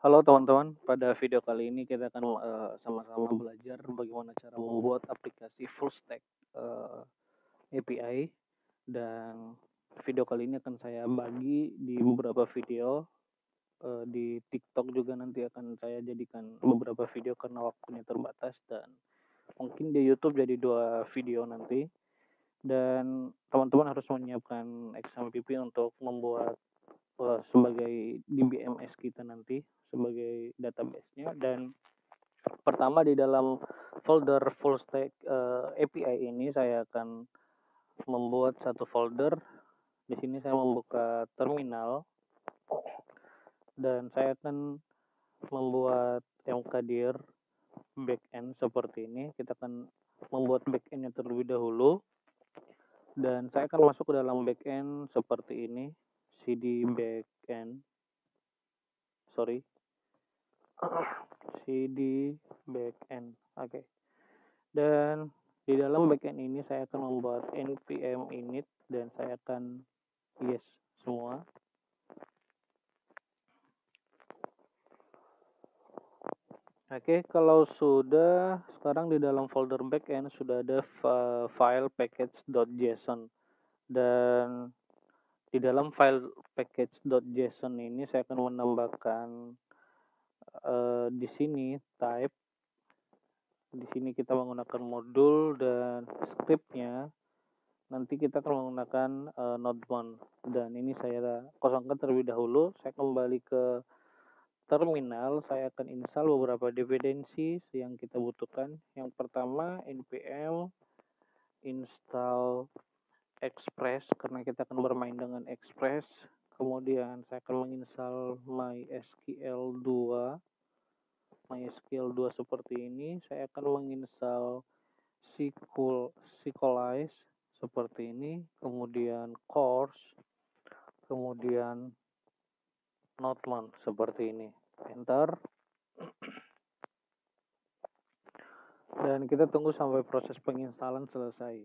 Halo teman-teman, pada video kali ini kita akan sama-sama belajar bagaimana cara membuat aplikasi full stack API, dan video kali ini akan saya bagi di beberapa video di TikTok juga. Nanti akan saya jadikan beberapa video karena waktunya terbatas, dan mungkin di YouTube jadi 2 video nanti. Dan teman-teman harus menyiapkan XMPP untuk membuat sebagai DBMS kita nanti, sebagai database-nya. Dan pertama di dalam folder full stack API ini saya akan membuat satu folder. Di sini saya membuka terminal dan saya akan membuat mkdir backend seperti ini. Kita akan membuat backendnya terlebih dahulu, dan saya akan masuk ke dalam backend seperti ini, cd backend, cd backend. Oke. Dan di dalam backend ini saya akan membuat npm init, dan saya akan yes semua. Oke, kalau sudah, sekarang di dalam folder backend sudah ada file package.json, dan di dalam file package.json ini saya akan menambahkan di sini type. Di sini kita menggunakan modul, dan scriptnya nanti kita akan menggunakan nodemon, dan ini saya kosongkan terlebih dahulu. Saya kembali ke terminal, saya akan install beberapa dependensi yang kita butuhkan. Yang pertama npm install express, karena kita akan bermain dengan express. Kemudian saya akan menginstal MySQL 2 seperti ini. Saya akan menginstal SQLize seperti ini, kemudian course, kemudian nodemon seperti ini. Enter. Dan kita tunggu sampai proses penginstalan selesai.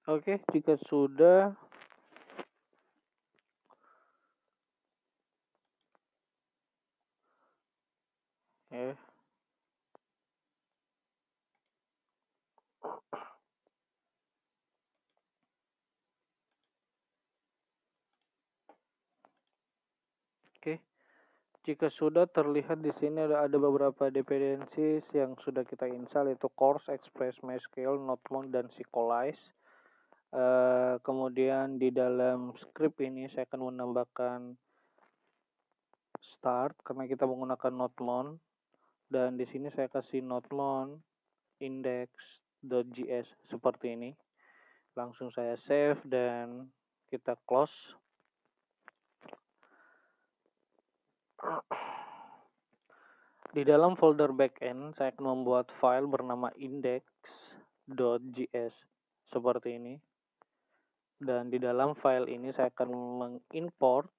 Oke, jika sudah, ya. Oke, jika sudah terlihat di sini ada beberapa dependensi yang sudah kita install, yaitu course, express, MySQL, nodemon, dan SQLize. Kemudian di dalam script ini saya akan menambahkan start karena kita menggunakan nodemon, dan di sini saya kasih nodemon index.js seperti ini. Langsung saya save dan kita close. Di dalam folder backend saya akan membuat file bernama index.js seperti ini, dan di dalam file ini saya akan mengimport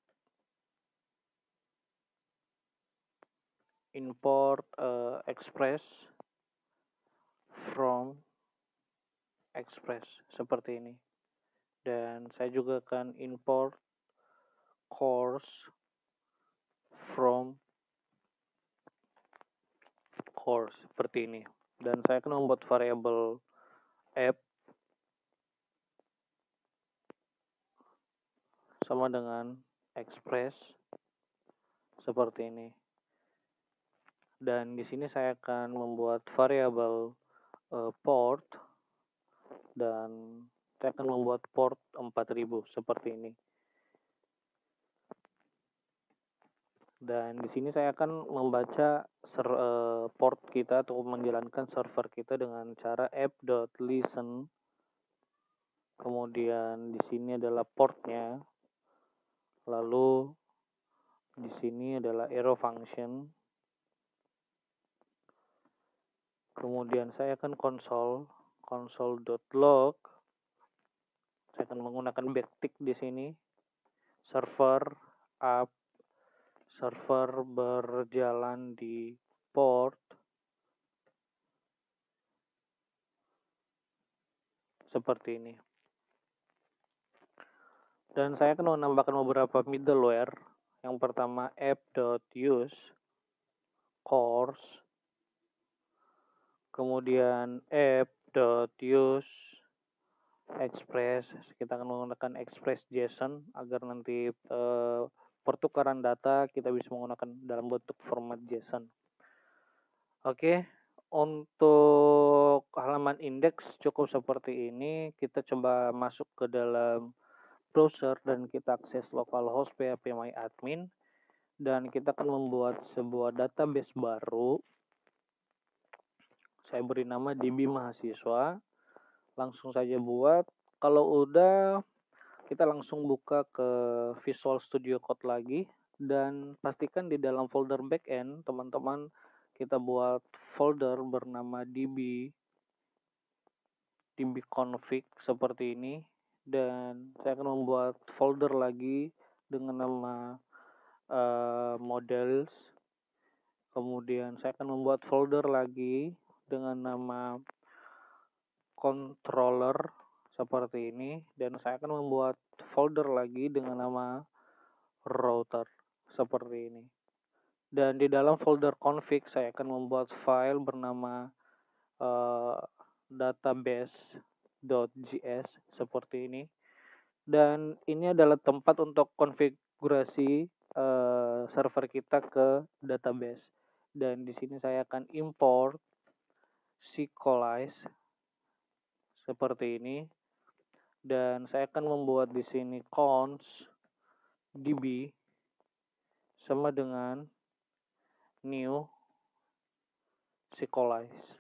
express from express seperti ini, dan saya juga akan import course from course seperti ini, dan saya akan membuat variabel app sama dengan express seperti ini. Dan di sini saya akan membuat variabel port, dan saya akan membuat port 4000 seperti ini. Dan di sini saya akan membaca port kita atau menjalankan server kita dengan cara app.listen. Kemudian di sini adalah portnya. Lalu di sini adalah arrow function. Kemudian saya akan console.log. Saya akan menggunakan backtick di sini. Server up, server berjalan di port seperti ini. Dan saya akan menambahkan beberapa middleware. Yang pertama app.use course, kemudian app.use express. Kita akan menggunakan express JSON agar nanti pertukaran data kita bisa menggunakan dalam bentuk format JSON. Oke, untuk halaman indeks cukup seperti ini. Kita coba masuk ke dalam browser dan kita akses localhost phpMyAdmin dan kita akan membuat sebuah database baru. Saya beri nama DB mahasiswa. Langsung saja buat. Kalau udah, kita langsung buka ke Visual Studio Code lagi dan pastikan di dalam folder backend teman-teman kita buat folder bernama db config seperti ini, dan saya akan membuat folder lagi dengan nama models. Kemudian saya akan membuat folder lagi dengan nama controller seperti ini, dan saya akan membuat folder lagi dengan nama router seperti ini. Dan di dalam folder config saya akan membuat file bernama database.js seperti ini. Dan ini adalah tempat untuk konfigurasi server kita ke database. Dan di sini saya akan import Sequelize seperti ini. Dan saya akan membuat di sini const db sama dengan new Sequelize.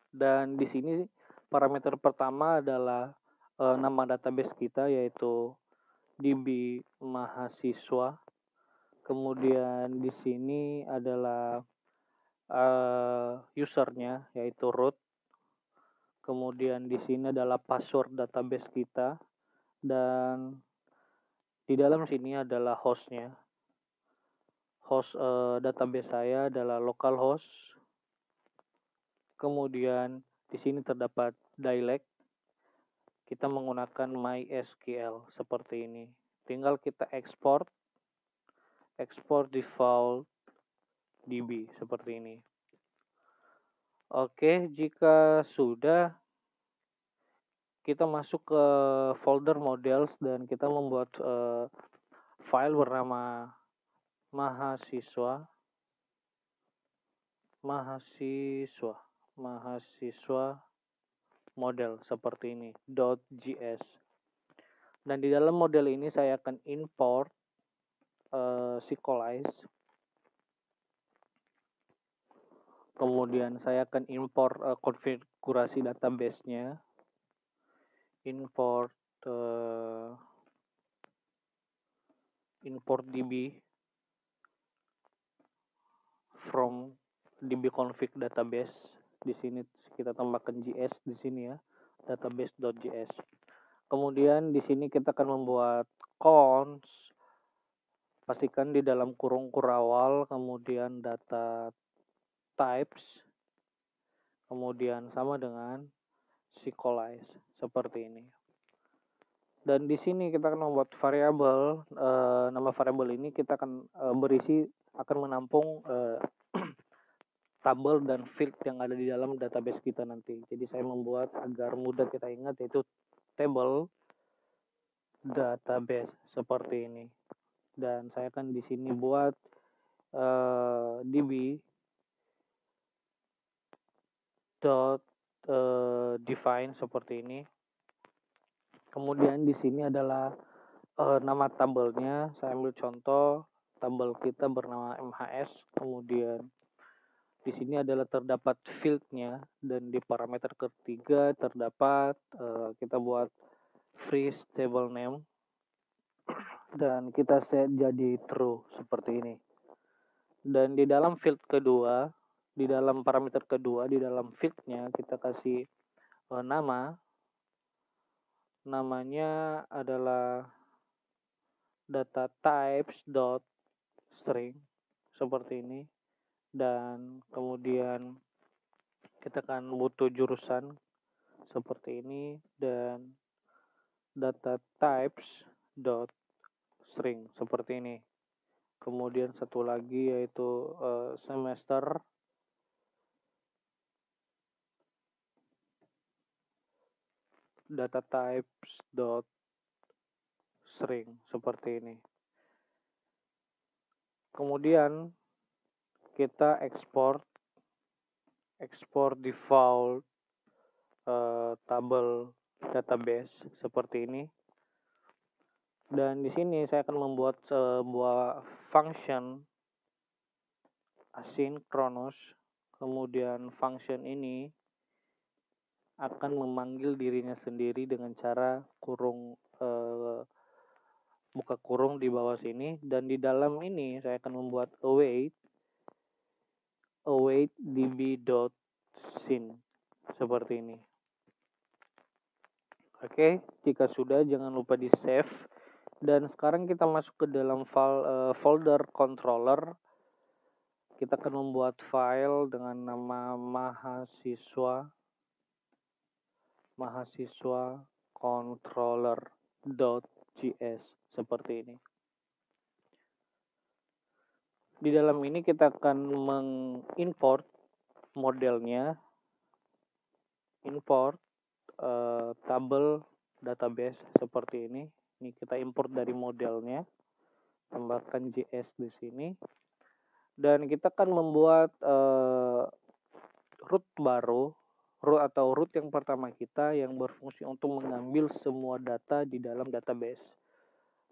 Dan di sini parameter pertama adalah nama database kita, yaitu db mahasiswa. Kemudian di sini adalah usernya, yaitu root. Kemudian di sini adalah password database kita, dan di dalam sini adalah hostnya. Host database saya adalah localhost. Kemudian di sini terdapat dialect. Kita menggunakan MySQL seperti ini. Tinggal kita export default db seperti ini. Oke, jika sudah, kita masuk ke folder models dan kita membuat file bernama mahasiswa model seperti ini .js. Dan di dalam model ini saya akan import Sequelize. Kemudian saya akan import konfigurasi database-nya. Import db from db config database. Di sini kita tambahkan js di sini ya, database.js. Kemudian di sini kita akan membuat const, pastikan di dalam kurung kurawal, kemudian data types, kemudian sama dengan Sequelize seperti ini. Dan di sini kita akan membuat variabel. Nama variabel ini kita akan akan menampung tabel dan field yang ada di dalam database kita nanti. Jadi saya membuat agar mudah kita ingat, yaitu table database seperti ini. Dan saya akan di sini buat db define seperti ini. Kemudian di sini adalah nama tabelnya. Saya ambil contoh tabel kita bernama MHS. Kemudian di sini adalah terdapat fieldnya, dan di parameter ketiga terdapat kita buat freeze table name dan kita set jadi true seperti ini. Dan di dalam field kedua di dalam parameter kedua, di dalam field-nya kita kasih namanya adalah data types dot string seperti ini, dan kemudian kita akan butuh jurusan seperti ini, dan data types dot string seperti ini. Kemudian satu lagi yaitu semester, data types dot string seperti ini. Kemudian kita export default table database seperti ini. Dan di sini saya akan membuat sebuah function asynchronous. Kemudian function ini akan memanggil dirinya sendiri dengan cara buka kurung di bawah sini, dan di dalam ini saya akan membuat await db.scene seperti ini. Oke, jika sudah jangan lupa di save, dan sekarang kita masuk ke dalam folder controller. Kita akan membuat file dengan nama mahasiswa controller.js seperti ini. Di dalam ini kita akan mengimport modelnya, import table database seperti ini. Ini kita import dari modelnya, tambahkan JS di sini, dan kita akan membuat root baru, root yang pertama kita yang berfungsi untuk mengambil semua data di dalam database.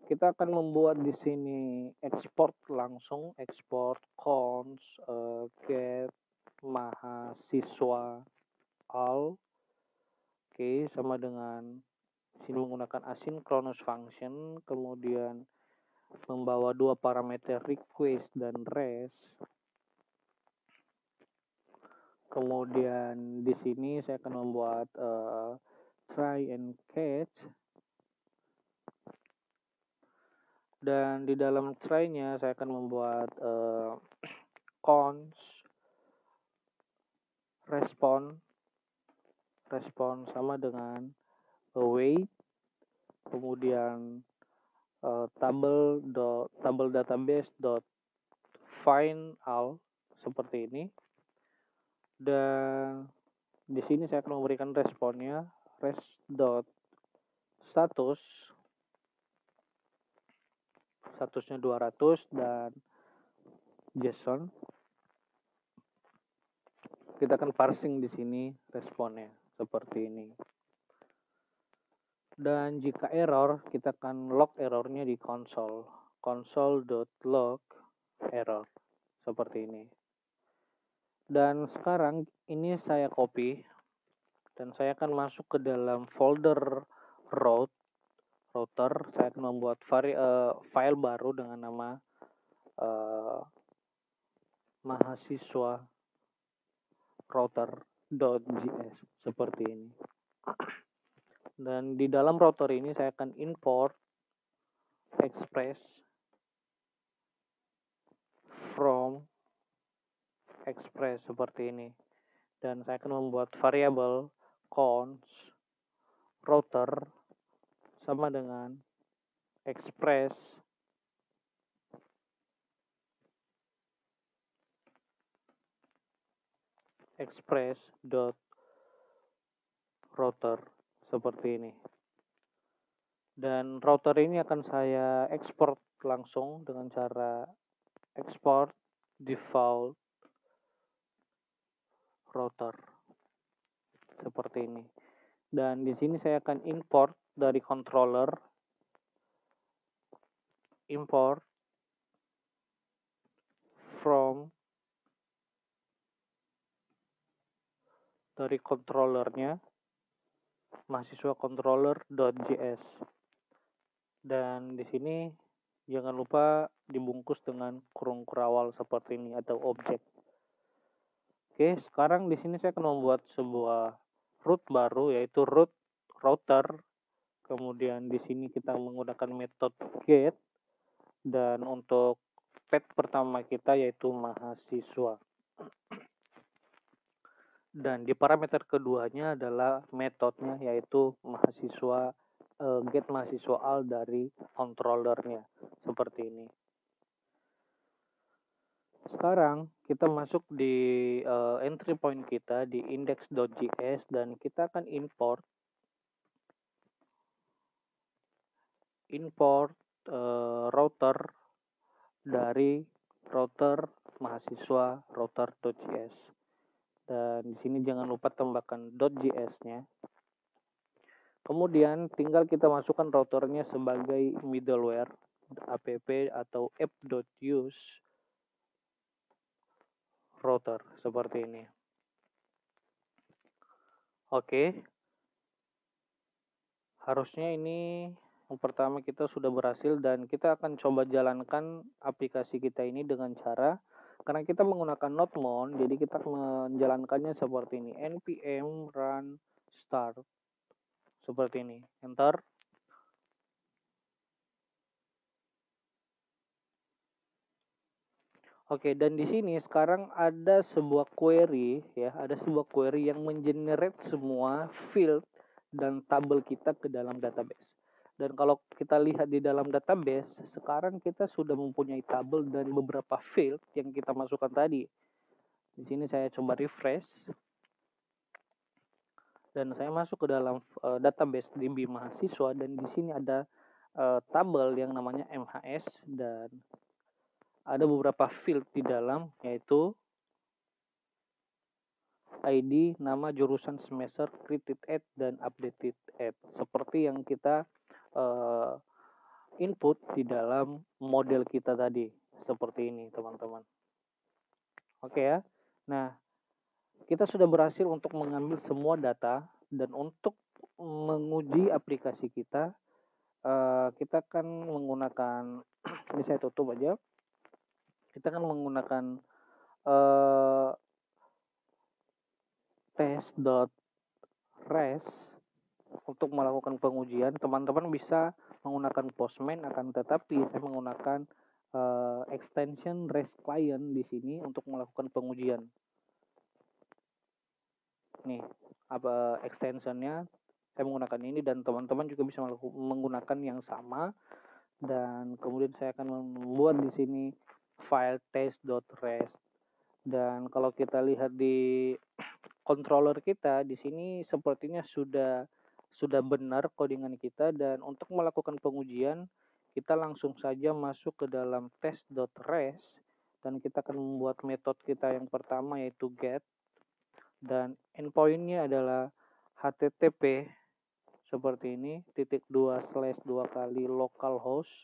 Kita akan membuat di sini export langsung, export const get mahasiswa all. Oke, sama dengan sini menggunakan asynchronous function, kemudian membawa dua parameter request dan rest. Kemudian di sini saya akan membuat try and catch, dan di dalam try-nya saya akan membuat const respon sama dengan await, kemudian table database dot find all seperti ini, dan di sini saya akan memberikan responnya res dot statusnya 200 dan JSON. Kita akan parsing di sini responnya seperti ini. Dan jika error, kita akan log errornya di console.log error seperti ini. Dan sekarang ini saya copy dan saya akan masuk ke dalam folder router. Saya akan membuat file baru dengan nama mahasiswa router.js seperti ini. Dan di dalam router ini saya akan import express from express seperti ini, dan saya akan membuat variabel const router sama dengan express dot router seperti ini. Dan router ini akan saya export langsung dengan cara export default router seperti ini. Dan di sini saya akan import dari controller, import from dari controllernya mahasiswa controller.js, dan di sini jangan lupa dibungkus dengan kurung kurawal seperti ini atau objek. Oke, sekarang di sini saya akan membuat sebuah root baru, yaitu root router. Kemudian di sini kita menggunakan metode get, dan untuk path pertama kita yaitu mahasiswa. Dan di parameter keduanya adalah metodenya yaitu mahasiswa, get mahasiswa al dari controllernya seperti ini. Sekarang kita masuk di entry point kita di index.js dan kita akan import router dari router mahasiswa router.js. Dan di sini jangan lupa tambahkan .js-nya. Kemudian tinggal kita masukkan routernya sebagai middleware app atau app.use router seperti ini. Oke. Harusnya ini yang pertama kita sudah berhasil, dan kita akan coba jalankan aplikasi kita ini dengan cara, karena kita menggunakan nodemon, jadi kita menjalankannya seperti ini, npm run start seperti ini, enter. Oke, dan di sini sekarang ada sebuah query ya, ada sebuah query yang mengenerate semua field dan tabel kita ke dalam database. Dan kalau kita lihat di dalam database, sekarang kita sudah mempunyai tabel dan beberapa field yang kita masukkan tadi. Di sini saya coba refresh. Dan saya masuk ke dalam database DB mahasiswa, dan di sini ada tabel yang namanya MHS, dan ada beberapa field di dalam, yaitu ID, nama, jurusan, semester, created at, dan updated at. Seperti yang kita input di dalam model kita tadi. Seperti ini, teman-teman. Oke ya. Nah, kita sudah berhasil untuk mengambil semua data, dan untuk menguji aplikasi kita, kita akan menggunakan, ini saya tutup aja. Kita akan menggunakan test.res untuk melakukan pengujian. Teman-teman bisa menggunakan Postman, akan tetapi saya menggunakan extension REST client di sini untuk melakukan pengujian. Nih, apa extensionnya? Saya menggunakan ini, dan teman-teman juga bisa menggunakan yang sama. Dan kemudian saya akan membuat di sini file test.res. Dan kalau kita lihat di controller kita di sini sepertinya sudah benar codingan kita, dan untuk melakukan pengujian kita langsung saja masuk ke dalam test.res, dan kita akan membuat metode kita yang pertama yaitu get, dan endpointnya adalah http seperti ini /2 kali localhost,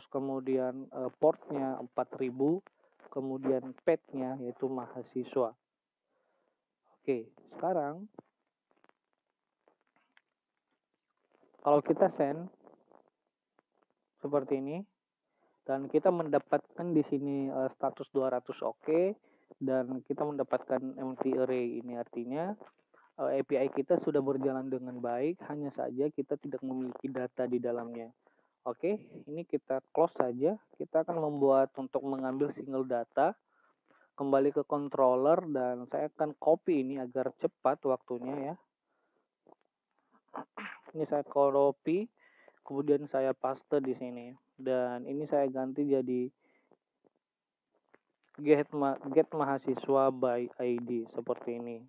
kemudian portnya 4000, kemudian path-nya yaitu mahasiswa. Oke, sekarang kalau kita send seperti ini, dan kita mendapatkan di sini status 200 oke, dan kita mendapatkan empty array. Ini artinya API kita sudah berjalan dengan baik, hanya saja kita tidak memiliki data di dalamnya. Oke, ini kita close saja. Kita akan membuat untuk mengambil single data, kembali ke controller, dan saya akan copy ini agar cepat waktunya ya. Ini saya copy, kemudian saya paste di sini, dan ini saya ganti jadi get mahasiswa by ID seperti ini.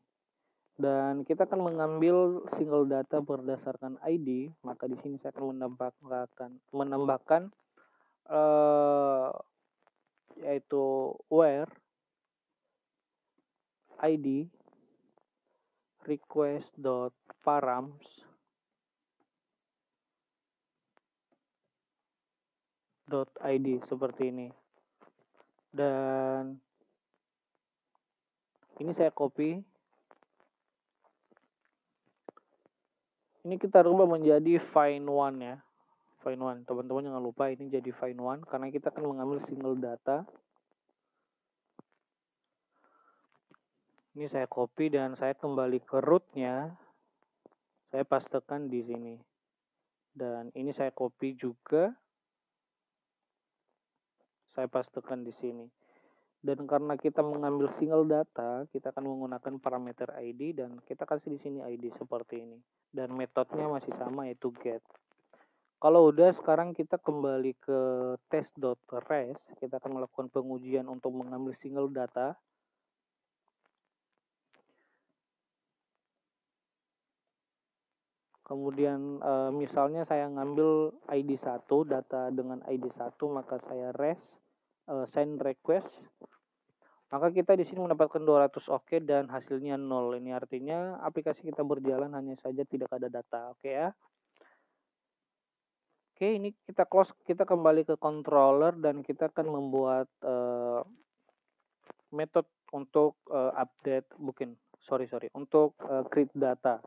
Dan kita akan mengambil single data berdasarkan ID, maka di sini saya akan menambahkan yaitu where ID request.params .id seperti ini. Dan ini saya copy. Ini kita rubah menjadi find1 ya. Find1. Teman-teman jangan lupa ini jadi find1 karena kita akan mengambil single data. Ini saya copy dan saya kembali ke rootnya, saya pastekan di sini. Dan ini saya copy juga, saya pastekan di sini. Dan karena kita mengambil single data, kita akan menggunakan parameter ID dan kita kasih di sini ID seperti ini. Dan metodenya masih sama, yaitu get. Kalau udah, sekarang kita kembali ke test.res, kita akan melakukan pengujian untuk mengambil single data. Kemudian misalnya saya ngambil ID 1, data dengan ID 1, maka saya send request. Maka kita di sini mendapatkan 200 oke dan hasilnya 0. Ini artinya aplikasi kita berjalan, hanya saja tidak ada data. Oke ya. Oke, ini kita close, kita kembali ke controller dan kita akan membuat metode untuk untuk create data.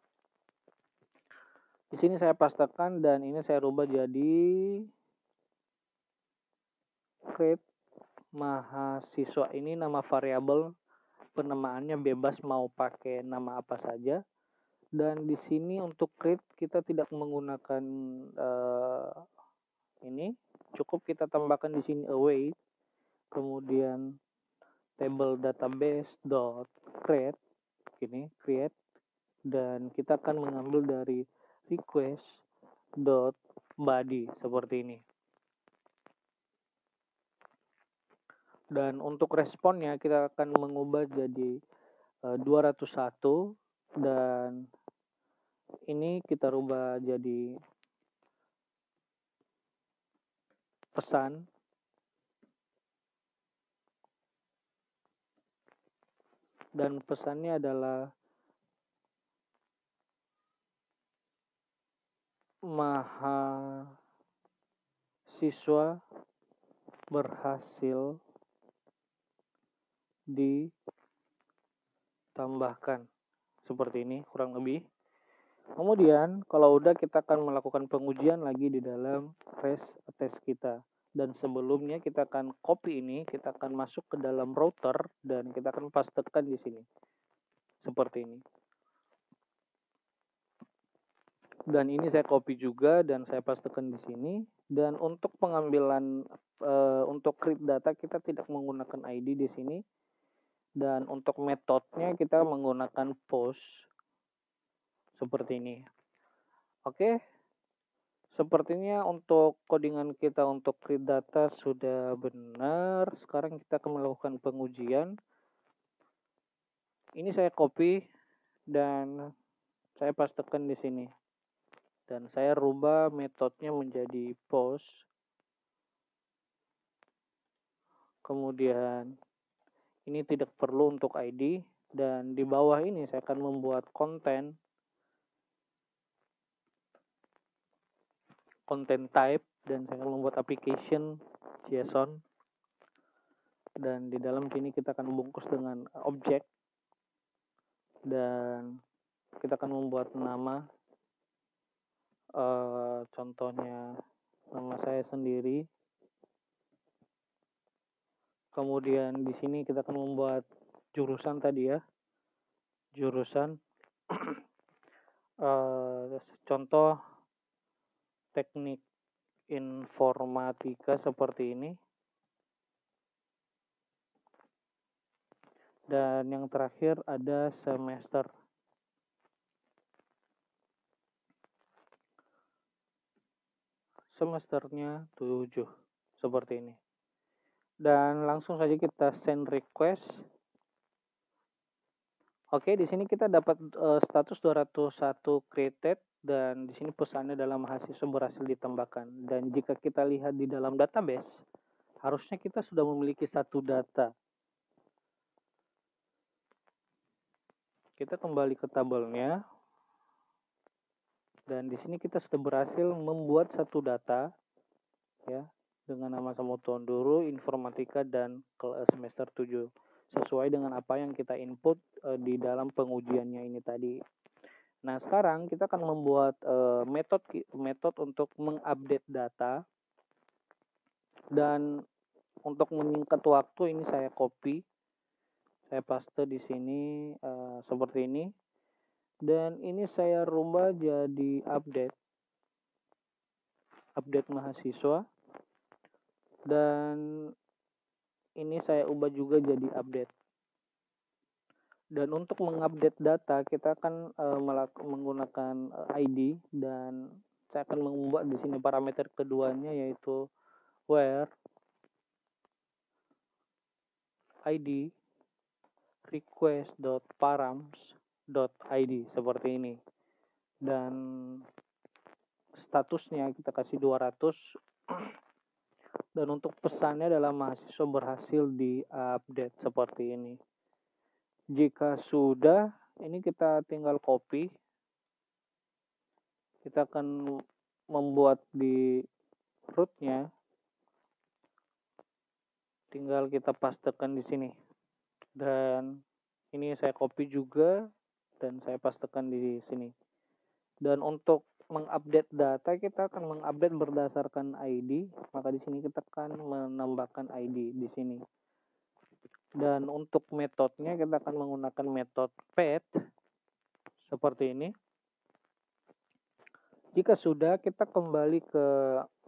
Di sini saya pastekan dan ini saya rubah jadi create mahasiswa. Ini nama variabel, penamaannya bebas, mau pakai nama apa saja. Dan di sini untuk create kita tidak menggunakan ini, cukup kita tambahkan di sini await, kemudian table database dot create, create, dan kita akan mengambil dari request dot body seperti ini. Dan untuk responnya kita akan mengubah jadi 201 dan ini kita rubah jadi pesan. Dan pesannya adalah mahasiswa berhasil ditambahkan. Seperti ini kurang lebih. Kemudian kalau udah, kita akan melakukan pengujian lagi di dalam res test kita. Dan sebelumnya kita akan copy ini, kita akan masuk ke dalam router dan kita akan pastekan di sini. Seperti ini. Dan ini saya copy juga dan saya pastekan di sini. Dan untuk pengambilan untuk create data kita tidak menggunakan ID di sini. Dan untuk metodenya kita menggunakan post seperti ini. Oke. Sepertinya untuk codingan kita untuk create data sudah benar. Sekarang kita akan melakukan pengujian. Ini saya copy dan saya pastekan di sini. Dan saya rubah metodenya menjadi post. Kemudian ini tidak perlu untuk ID. Dan di bawah ini saya akan membuat content type dan saya akan membuat application JSON. Dan di dalam sini kita akan membungkus dengan objek dan kita akan membuat nama, contohnya nama saya sendiri. Kemudian di sini kita akan membuat jurusan tadi ya, jurusan contoh teknik informatika seperti ini. Dan yang terakhir ada semester. Semesternya 7 seperti ini. Dan langsung saja kita send request. Oke, di sini kita dapat status 201 created dan di sini pesannya adalah mahasiswa berhasil ditambahkan. Dan jika kita lihat di dalam database, harusnya kita sudah memiliki satu data. Kita kembali ke tabelnya. Dan di sini kita sudah berhasil membuat satu data ya dengan nama Samudtondoro, informatika dan semester 7 sesuai dengan apa yang kita input di dalam pengujiannya ini tadi. Nah, sekarang kita akan membuat metode untuk mengupdate data. Dan untuk menyingkat waktu ini saya copy. Saya paste di sini seperti ini, dan ini saya rubah jadi update mahasiswa, dan ini saya ubah juga jadi update. Dan untuk mengupdate data kita akan menggunakan ID, dan saya akan mengubah di sini parameter keduanya, yaitu where id request.params.id seperti ini, dan statusnya kita kasih 200, dan untuk pesannya adalah mahasiswa berhasil di-update seperti ini. Jika sudah, ini kita tinggal copy, kita akan membuat di rootnya, tinggal kita pastekan di sini, dan ini saya copy juga dan saya pastekan di sini. Dan untuk mengupdate data kita akan mengupdate berdasarkan ID, maka di sini kita akan menambahkan ID di sini. Dan untuk metodenya kita akan menggunakan metode pet seperti ini. Jika sudah, kita kembali ke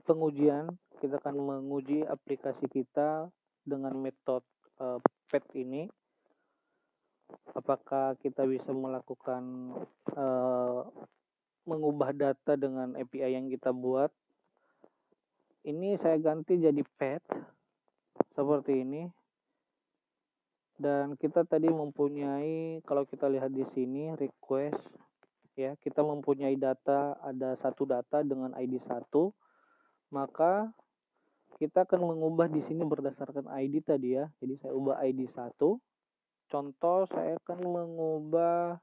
pengujian, kita akan menguji aplikasi kita dengan metode pet ini. Apakah kita bisa melakukan mengubah data dengan API yang kita buat. Ini saya ganti jadi pet seperti ini, dan kita tadi mempunyai, kalau kita lihat di sini request ya, kita mempunyai data, ada satu data dengan ID 1, maka kita akan mengubah di sini berdasarkan ID tadi ya. Jadi saya ubah ID 1. Contoh, saya akan mengubah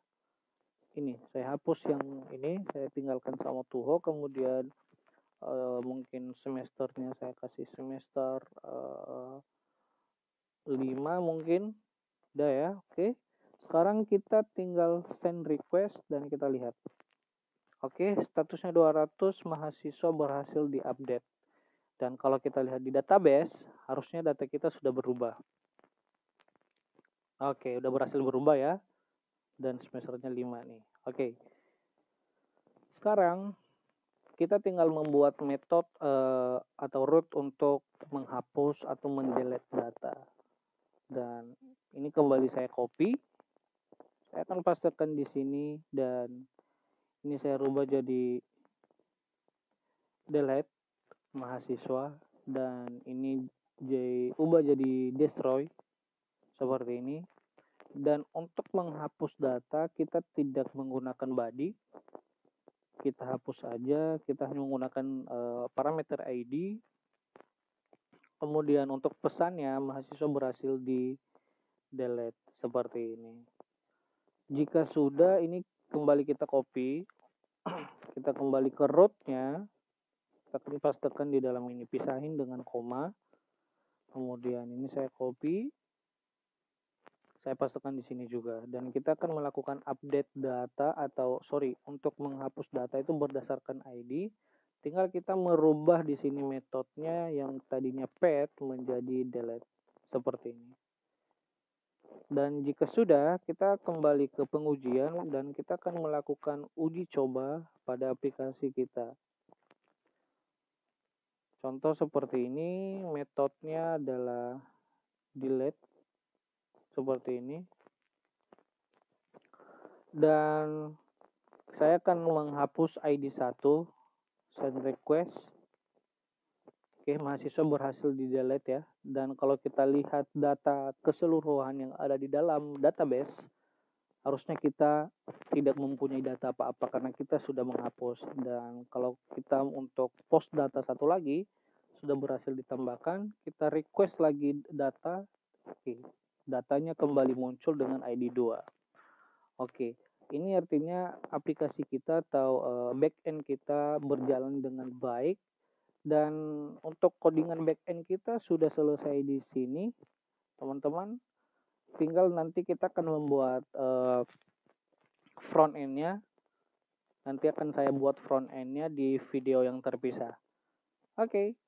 ini, saya hapus yang ini, saya tinggalkan sama Tuho, kemudian mungkin semesternya saya kasih semester 5 mungkin, udah ya. Oke, sekarang kita tinggal send request dan kita lihat. Oke, statusnya 200, mahasiswa berhasil diupdate. Dan kalau kita lihat di database, harusnya data kita sudah berubah. Oke, udah berhasil berubah ya, dan semesternya 5 nih. Oke, sekarang kita tinggal membuat metode atau root untuk menghapus atau mendelete data. Dan ini kembali saya copy, saya akan pastekan di sini, dan ini saya rubah jadi delete mahasiswa, dan ini ubah jadi destroy seperti ini. Dan untuk menghapus data kita tidak menggunakan body, kita hapus saja, kita hanya menggunakan parameter ID. Kemudian untuk pesannya, mahasiswa berhasil di delete seperti ini. Jika sudah, ini kembali kita copy, kita kembali ke rootnya, kita akan pastekan di dalam ini, pisahin dengan koma. Kemudian ini saya copy, saya pastekan di sini juga, dan kita akan melakukan update data untuk menghapus data itu berdasarkan ID. Tinggal kita merubah di sini metodenya yang tadinya pet menjadi delete seperti ini. Dan jika sudah, kita kembali ke pengujian dan kita akan melakukan uji coba pada aplikasi kita. Contoh seperti ini, metodenya adalah delete seperti ini. Dan saya akan menghapus ID 1, send request. Oke, mahasiswa berhasil di delete ya. Dan kalau kita lihat data keseluruhan yang ada di dalam database, harusnya kita tidak mempunyai data apa-apa karena kita sudah menghapus. Dan kalau kita untuk post data satu lagi, sudah berhasil ditambahkan, kita request lagi data, oke, datanya kembali muncul dengan ID 2. Oke, ini artinya aplikasi kita atau backend kita berjalan dengan baik. Dan untuk codingan backend kita sudah selesai di sini, teman-teman. Tinggal nanti kita akan membuat front end-nya. Nanti akan saya buat front end-nya di video yang terpisah. Oke.